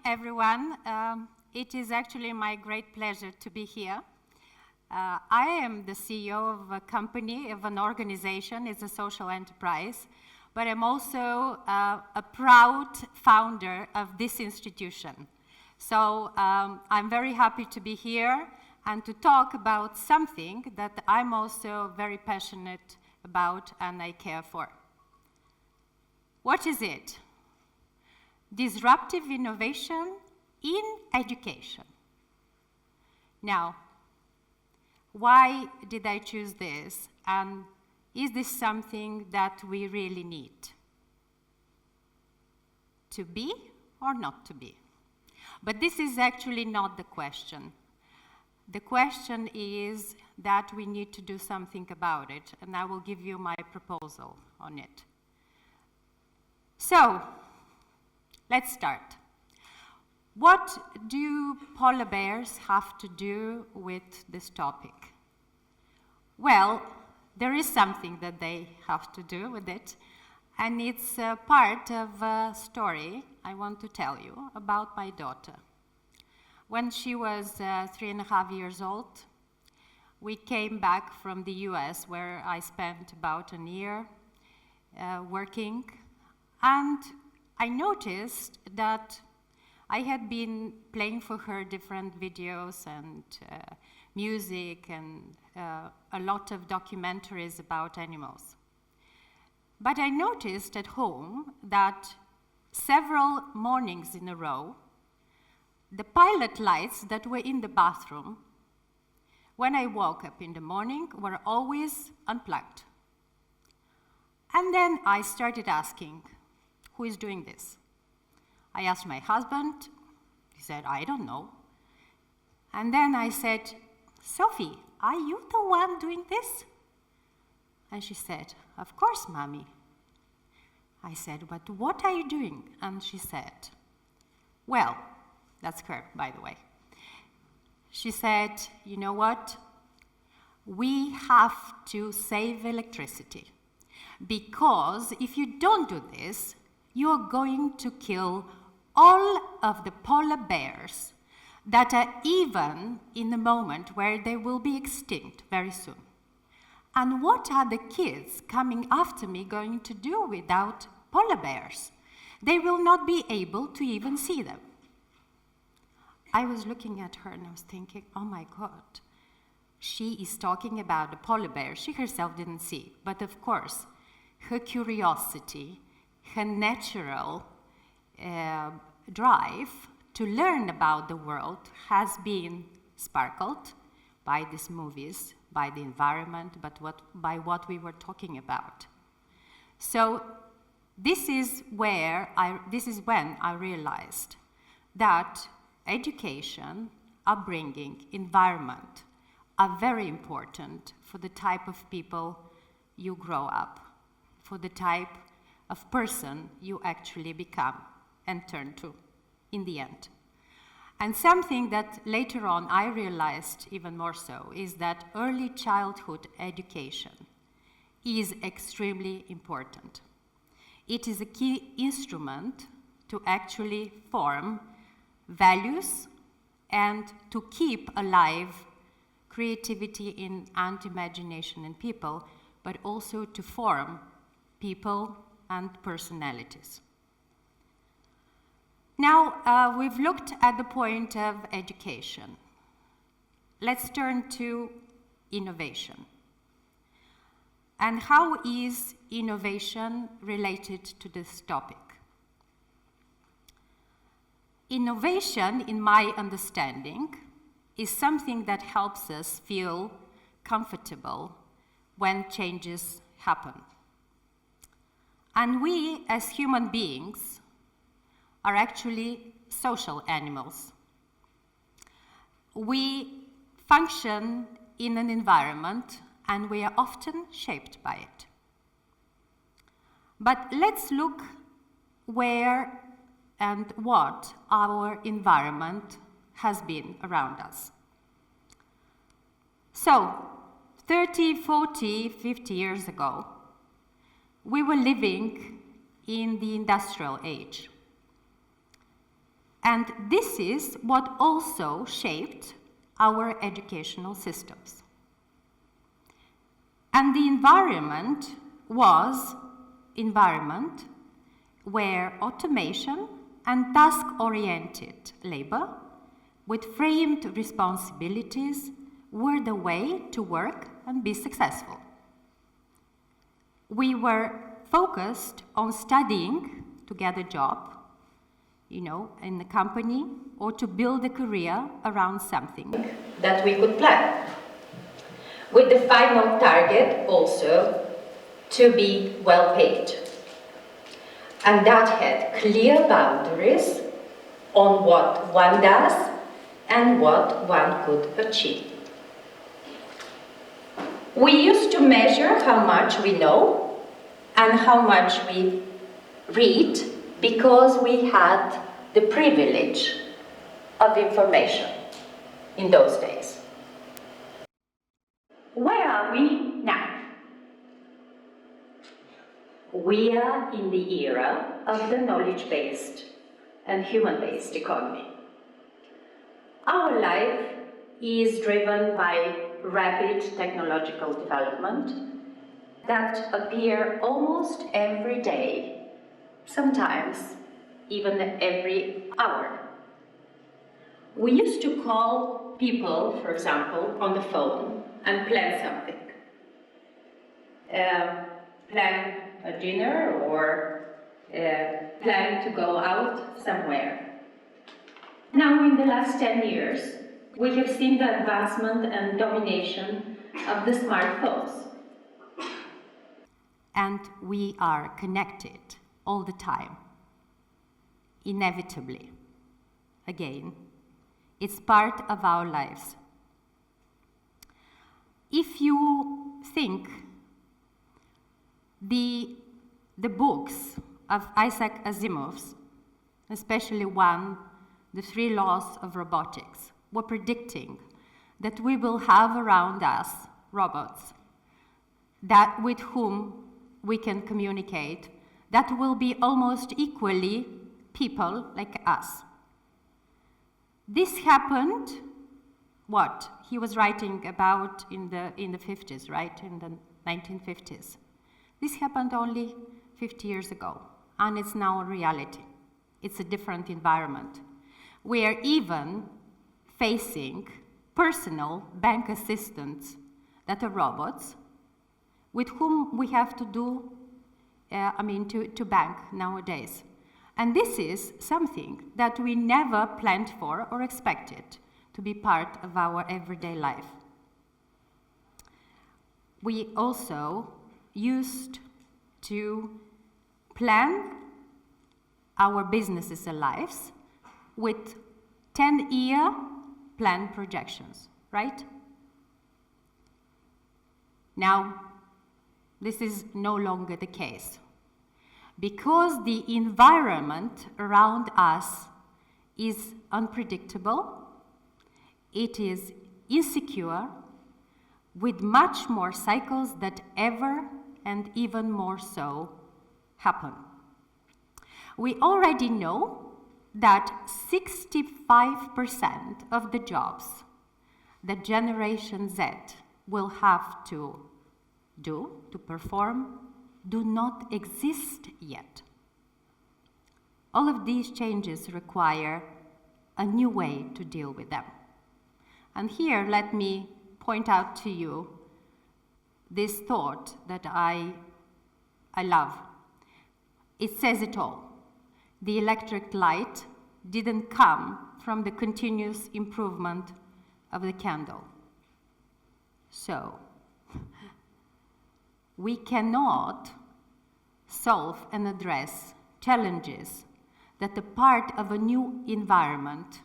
everyone. It is actually my great pleasure to be here. I am the CEO of a company, of an organization. It's a social enterprise, but I'm also a proud founder of this institution. So I'm very happy to be here and to talk about something that I'm also very passionate about and I care for. What is it? Disruptive innovation in education. Now, why did I choose this? And is this something that we really need? To be or not to be? But this is actually not the question. The question is that we need to do something about it, and I will give you my proposal on it. So, let's start. What do polar bears have to do with this topic? Well, there is something that they have to do with it, and it's part of a story I want to tell you about my daughter. When she was 3.5 years old, we came back from the US, where I spent about a year working, and I noticed that I had been playing for her different videos and music and a lot of documentaries about animals. But I noticed at home that several mornings in a row, the pilot lights that were in the bathroom, when I woke up in the morning, were always unplugged. And then I started asking, who is doing this? I asked my husband. He said, I don't know. And then I said, Sophie, are you the one doing this? And she said, of course, Mommy. I said, but what are you doing? And she said, well, that's her, by the way. She said, you know what? We have to save electricity, because if you don't do this, you're going to kill all of the polar bears that are even in the moment where they will be extinct very soon. And what are the kids coming after me going to do without polar bears? They will not be able to even see them. I was looking at her and I was thinking, oh my God, she is talking about the polar bear she herself didn't see. But of course, her curiosity, her natural drive to learn about the world has been sparkled by these movies, by the environment, but by what we were talking about. So this is when I realized that education, upbringing, environment are very important for the type of people you grow up, for the type of person you actually become and turn to in the end. And something that later on I realized even more so is that early childhood education is extremely important. It is a key instrument to actually form values and to keep alive creativity and imagination in people, but also to form people and personalities. Now, we've looked at the point of education. Let's turn to innovation. And how is innovation related to this topic? Innovation, in my understanding, is something that helps us feel comfortable when changes happen. And we, as human beings, are actually social animals. We function in an environment and we are often shaped by it. But let's look where and what our environment has been around us. So, 30, 40, 50 years ago, we were living in the industrial age. And this is what also shaped our educational systems. And the environment was environment where automation and task-oriented labor with framed responsibilities were the way to work and be successful. We were focused on studying to get a job, in the company, or to build a career around something that we could plan, with the final target also to be well paid. And that had clear boundaries on what one does and what one could achieve. We used to measure how much we know and how much we read because we had the privilege of information in those days. Where are we now? We are in the era of the knowledge-based and human-based economy. Our life is driven by rapid technological development that appear almost every day, sometimes even every hour. We used to call people, for example, on the phone and plan something. Plan a dinner or plan to go out somewhere. Now, in the last 10 years, we have seen the advancement and domination of the smartphones. And we are connected all the time, inevitably. Again, it's part of our lives. If you think the books of Isaac Asimov's, especially one, The 3 Laws of Robotics, were predicting that we will have around us robots that with whom we can communicate, that will be almost equally people like us. This happened, what? He was writing about in the 50s, right? In the 1950s. This happened only 50 years ago, and it's now a reality. It's a different environment. We are even facing personal bank assistants that are robots with whom we have to do, to bank nowadays. And this is something that we never planned for or expected to be part of our everyday life. We also used to plan our businesses and lives with 10-year plan projections, right? Now, this is no longer the case because the environment around us is unpredictable, it is insecure, with much more cycles that ever and even more so happen. We already know that 65% of the jobs that Generation Z will have to perform, do not exist yet. All of these changes require a new way to deal with them. And here, let me point out to you this thought that I love. It says it all. The electric light didn't come from the continuous improvement of the candle. So, we cannot solve and address challenges that are part of a new environment,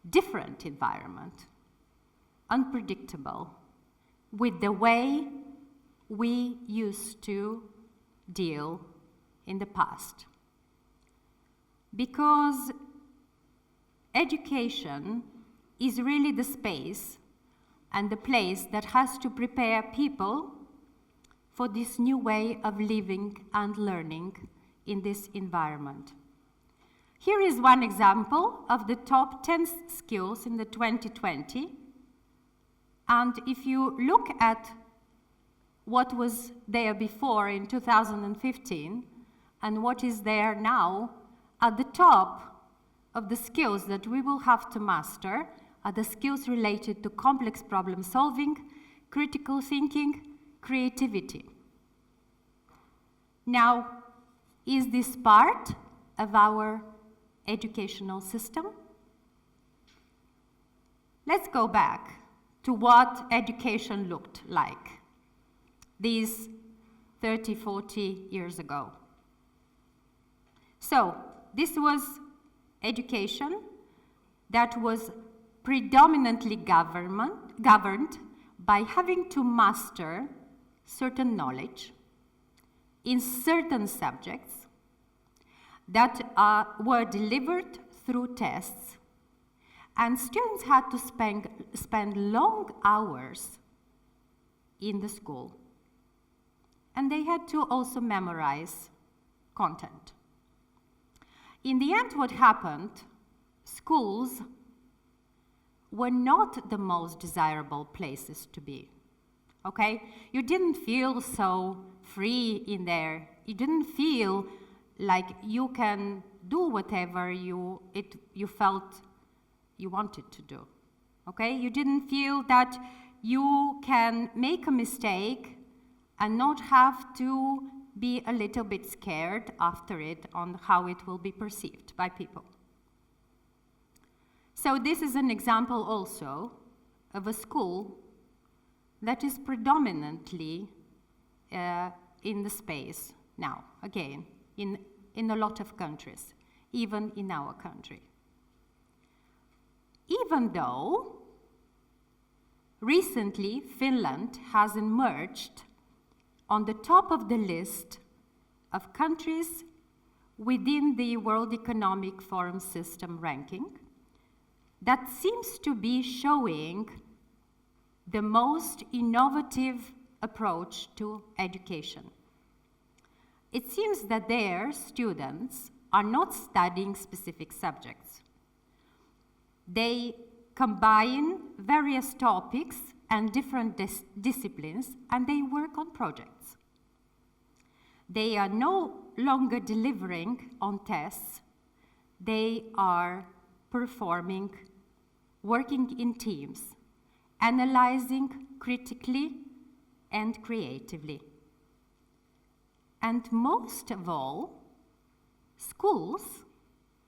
different environment, unpredictable, with the way we used to deal in the past. Because education is really the space and the place that has to prepare people for this new way of living and learning in this environment. Here is one example of the top 10 skills in the 2020. And if you look at what was there before in 2015 and what is there now, at the top of the skills that we will have to master are the skills related to complex problem solving, critical thinking, creativity. Now, is this part of our educational system? Let's go back to what education looked like these 30, 40 years ago. So, this was education that was predominantly governed by having to master certain knowledge in certain subjects that were delivered through tests, and students had to spend long hours in the school, and they had to also memorize content. In the end, what happened, schools were not the most desirable places to be, okay? You didn't feel so free in there. You didn't feel like you can do whatever you felt you wanted to do, okay? You didn't feel that you can make a mistake and not have to be a little bit scared after it on how it will be perceived by people. So this is an example also of a school that is predominantly in the space now, again, in a lot of countries, even in our country. Even though recently Finland has emerged on the top of the list of countries within the World Economic Forum system ranking, that seems to be showing the most innovative approach to education. It seems that their students are not studying specific subjects. They combine various topics and different disciplines, and they work on projects. They are no longer delivering on tests. They are performing, working in teams, analyzing critically and creatively. And most of all, schools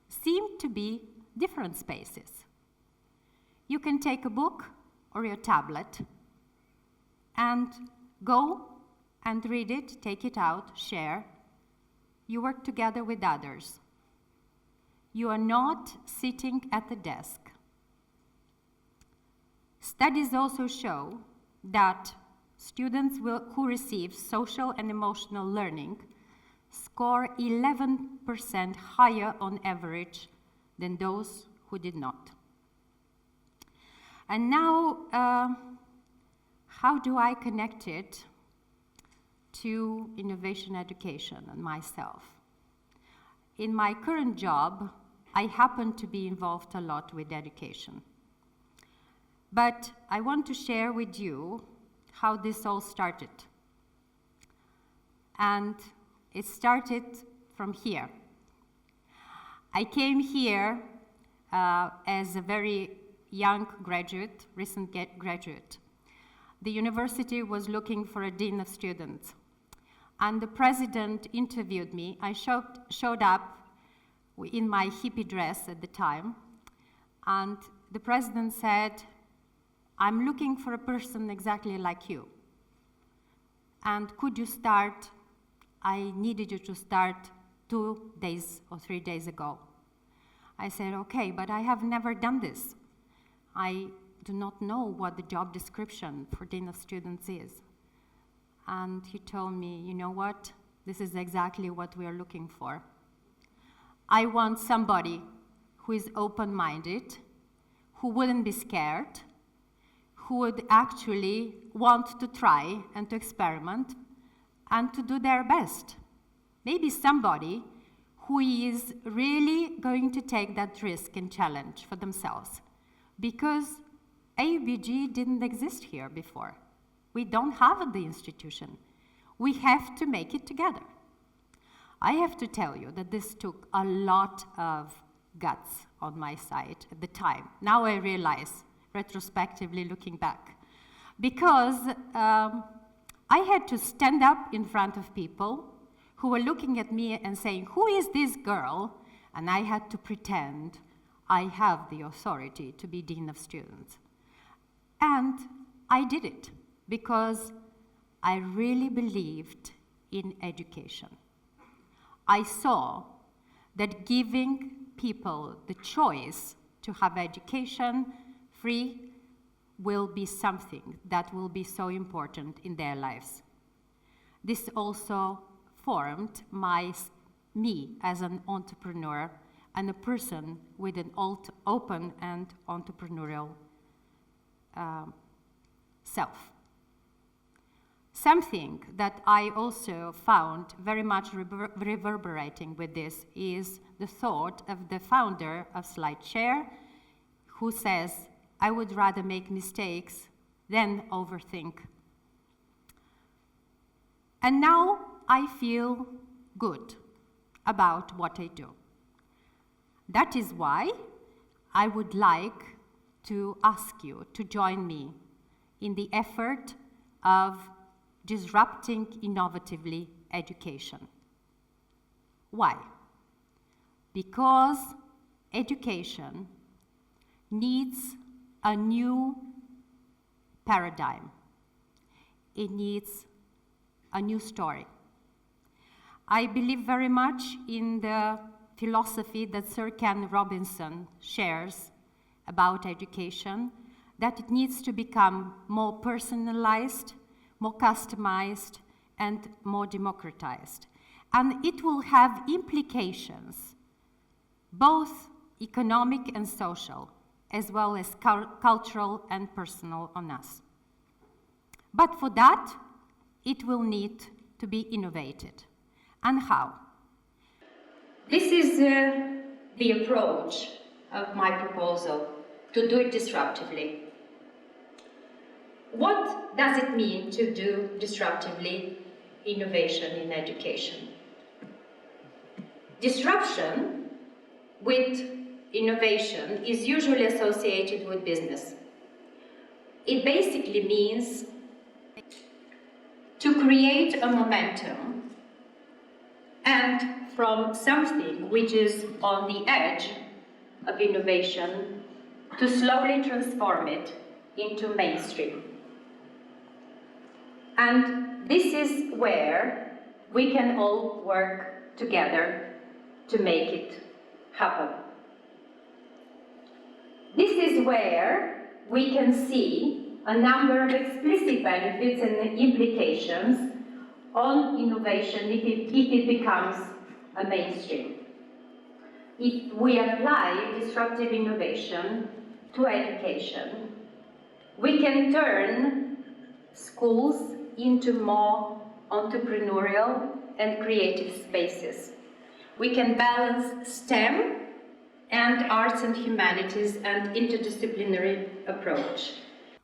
seem to be different spaces. You can take a book or your tablet and go and read it, take it out, share. You work together with others. You are not sitting at the desk. Studies also show that students who receive social and emotional learning score 11% higher on average than those who did not. And now, how do I connect it to innovation education and myself? In my current job, I happen to be involved a lot with education. But I want to share with you how this all started. And it started from here. I came here as a very young graduate, recent graduate. The university was looking for a dean of students. And the president interviewed me. I showed up in my hippie dress at the time. And the president said, "I'm looking for a person exactly like you. And could you start? I needed you to start 2 days or 3 days ago." I said, "Okay, but I have never done this. I do not know what the job description for Dean of Students is." And he told me, "You know what? This is exactly what we are looking for. I want somebody who is open-minded, who wouldn't be scared, who would actually want to try and to experiment and to do their best. Maybe somebody who is really going to take that risk and challenge for themselves. Because AUBG didn't exist here before. We don't have the institution. We have to make it together. I have to tell you that this took a lot of guts on my side at the time. Now I realize, retrospectively looking back, because I had to stand up in front of people who were looking at me and saying, "Who is this girl?" And I had to pretend I have the authority to be Dean of Students. And I did it because I really believed in education. I saw that giving people the choice to have education free will be something that will be so important in their lives. This also formed me as an entrepreneur and a person with an open and entrepreneurial self. Something that I also found very much reverberating with this is the thought of the founder of SlideShare, who says, "I would rather make mistakes than overthink." And now I feel good about what I do. That is why I would like to ask you to join me in the effort of disrupting innovatively education. Why? Because education needs a new paradigm. It needs a new story. I believe very much in the philosophy that Sir Ken Robinson shares about education, that it needs to become more personalized, more customized, and more democratized. And it will have implications, both economic and social, as well as cultural and personal on us. But for that, it will need to be innovated. And how? This is the approach of my proposal, to do it disruptively. What does it mean to do disruptively innovation in education? Disruption with innovation is usually associated with business. It basically means to create a momentum and from something which is on the edge of innovation to slowly transform it into mainstream. And this is where we can all work together to make it happen. This is where we can see a number of explicit benefits and implications on innovation if it becomes a mainstream. If we apply disruptive innovation to education, we can turn schools into more entrepreneurial and creative spaces. We can balance STEM and arts and humanities and interdisciplinary approach.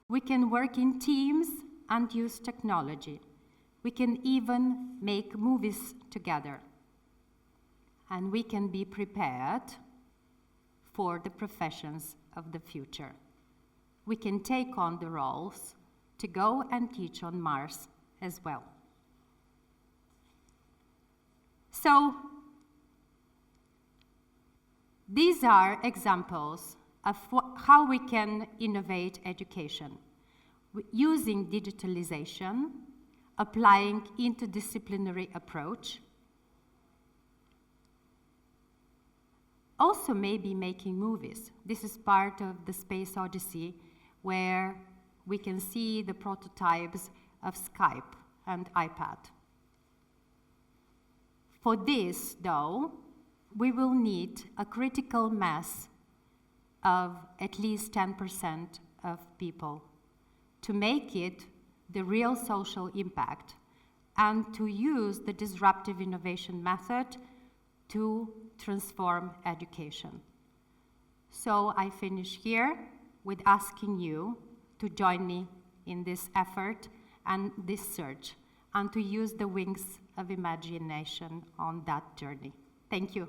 We can work in teams and use technology. We can even make movies together. And we can be prepared for the professions of the future. We can take on the roles to go and teach on Mars as well. So, these are examples of how we can innovate education, using digitalization, applying interdisciplinary approach, also maybe making movies. This is part of the Space Odyssey, where we can see the prototypes of Skype and iPad. For this, though, we will need a critical mass of at least 10% of people to make it the real social impact and to use the disruptive innovation method to transform education. So I finish here with asking you to join me in this effort and this search, and to use the wings of imagination on that journey. Thank you.